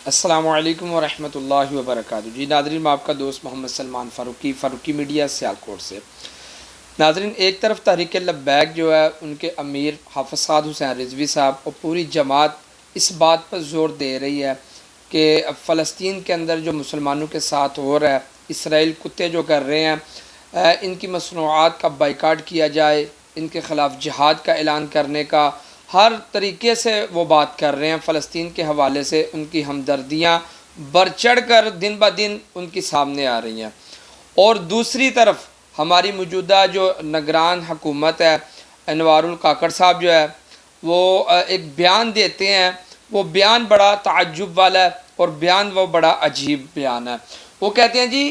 السلام علیکم ورحمۃ اللہ وبرکاتہ۔ جی ناظرین، میں آپ کا دوست محمد سلمان فاروقی میڈیا سیالکوٹ سے۔ ناظرین، ایک طرف تحریک لبیک جو ہے ان کے امیر حافظ سعد حسین رضوی صاحب اور پوری جماعت اس بات پر زور دے رہی ہے کہ فلسطین کے اندر جو مسلمانوں کے ساتھ ہو رہا ہے، اسرائیل کتے جو کر رہے ہیں، ان کی مصنوعات کا بائیکاٹ کیا جائے، ان کے خلاف جہاد کا اعلان کرنے کا ہر طریقے سے وہ بات کر رہے ہیں۔ فلسطین کے حوالے سے ان کی ہمدردیاں بڑھ چڑھ کر دن بہ دن ان کی سامنے آ رہی ہیں، اور دوسری طرف ہماری موجودہ جو نگران حکومت ہے، انوار الکاکڑ صاحب جو ہے وہ ایک بیان دیتے ہیں۔ وہ بیان بڑا تعجب والا ہے اور بیان وہ بڑا عجیب بیان ہے۔ وہ کہتے ہیں جی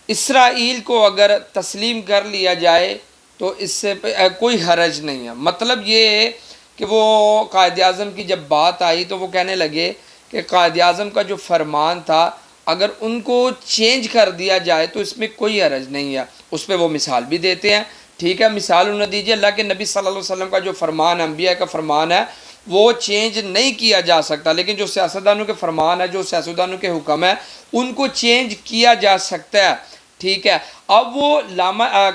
اسرائیل کو اگر تسلیم کر لیا جائے تو اس سے کوئی حرج نہیں ہے۔ مطلب یہ ہے کہ وہ قائد اعظم کی جب بات آئی تو وہ کہنے لگے کہ قائد اعظم کا جو فرمان تھا اگر ان کو چینج کر دیا جائے تو اس میں کوئی حرج نہیں ہے۔ اس پہ وہ مثال بھی دیتے ہیں، ٹھیک ہے مثال انہیں دیجیے، اللہ کے نبی صلی اللہ علیہ وسلم کا جو فرمان، انبیاء کا فرمان ہے، وہ چینج نہیں کیا جا سکتا، لیکن جو سیاستدانوں کے فرمان ہے، جو سیاستدانوں کے حکم ہے، ان کو چینج کیا جا سکتا ہے، ٹھیک ہے۔ اب وہ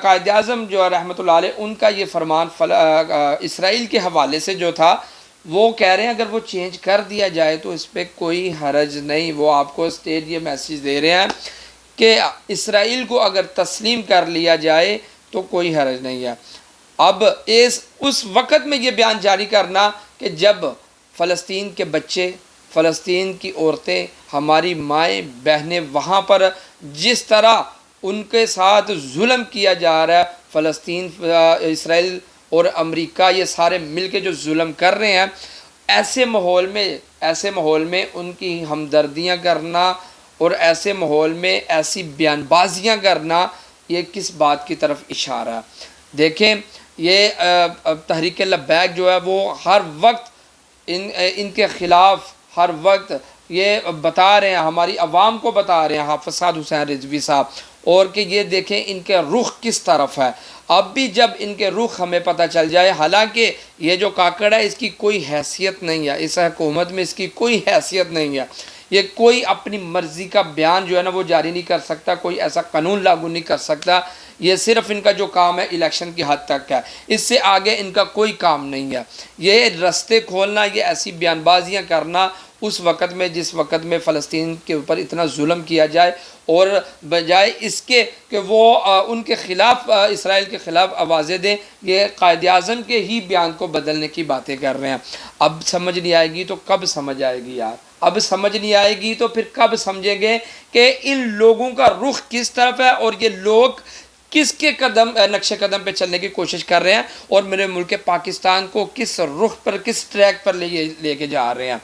قائد اعظم جو ہے رحمۃ اللہ علیہ، ان کا یہ فرمان اسرائیل کے حوالے سے جو تھا، وہ کہہ رہے ہیں اگر وہ چینج کر دیا جائے تو اس پہ کوئی حرج نہیں۔ وہ آپ کو اسٹیٹ یہ میسیج دے رہے ہیں کہ اسرائیل کو اگر تسلیم کر لیا جائے تو کوئی حرج نہیں ہے۔ اب اس وقت میں یہ بیان جاری کرنا کہ جب فلسطین کے بچے، فلسطین کی عورتیں، ہماری مائیں بہنیں وہاں پر جس طرح ان کے ساتھ ظلم کیا جا رہا ہے، فلسطین، اسرائیل اور امریکہ یہ سارے مل کے جو ظلم کر رہے ہیں، ایسے ماحول میں ان کی ہمدردیاں کرنا اور ایسے ماحول میں ایسی بیان بازیاں کرنا، یہ کس بات کی طرف اشارہ ہے؟ دیکھیں، یہ تحریک لبیک جو ہے وہ ہر وقت ان کے خلاف ہر وقت یہ بتا رہے ہیں، ہماری عوام کو بتا رہے ہیں حافظ سعد حسین رضوی صاحب، اور کہ یہ دیکھیں ان کے رخ کس طرف ہے۔ اب بھی جب ان کے رخ ہمیں پتہ چل جائے، حالانکہ یہ جو کاکڑ ہے اس کی کوئی حیثیت نہیں ہے، اس حکومت میں اس کی کوئی حیثیت نہیں ہے، یہ کوئی اپنی مرضی کا بیان جو ہے نا وہ جاری نہیں کر سکتا، کوئی ایسا قانون لاگو نہیں کر سکتا۔ یہ صرف ان کا جو کام ہے الیکشن کی حد تک ہے، اس سے آگے ان کا کوئی کام نہیں ہے۔ یہ رستے کھولنا، یہ ایسی بیان بازیاں کرنا اس وقت میں جس وقت میں فلسطین کے اوپر اتنا ظلم کیا جائے، اور بجائے اس کے کہ وہ ان کے خلاف، اسرائیل کے خلاف آوازیں دیں، یہ قائد اعظم کے ہی بیان کو بدلنے کی باتیں کر رہے ہیں۔ اب سمجھ نہیں آئے گی تو کب سمجھ آئے گی یار؟ اب سمجھ نہیں آئے گی تو پھر کب سمجھیں گے کہ ان لوگوں کا رخ کس طرف ہے اور یہ لوگ کس کے نقش قدم پہ چلنے کی کوشش کر رہے ہیں، اور میرے ملک پاکستان کو کس رخ پر، کس ٹریک پر لے کے جا رہے ہیں۔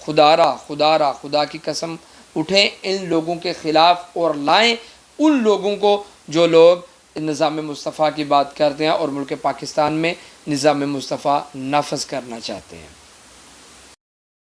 خدا کی قسم، اٹھیں ان لوگوں کے خلاف اور لائیں ان لوگوں کو جو لوگ نظام مصطفیٰ کی بات کرتے ہیں اور ملک پاکستان میں نظام مصطفیٰ نافذ کرنا چاہتے ہیں۔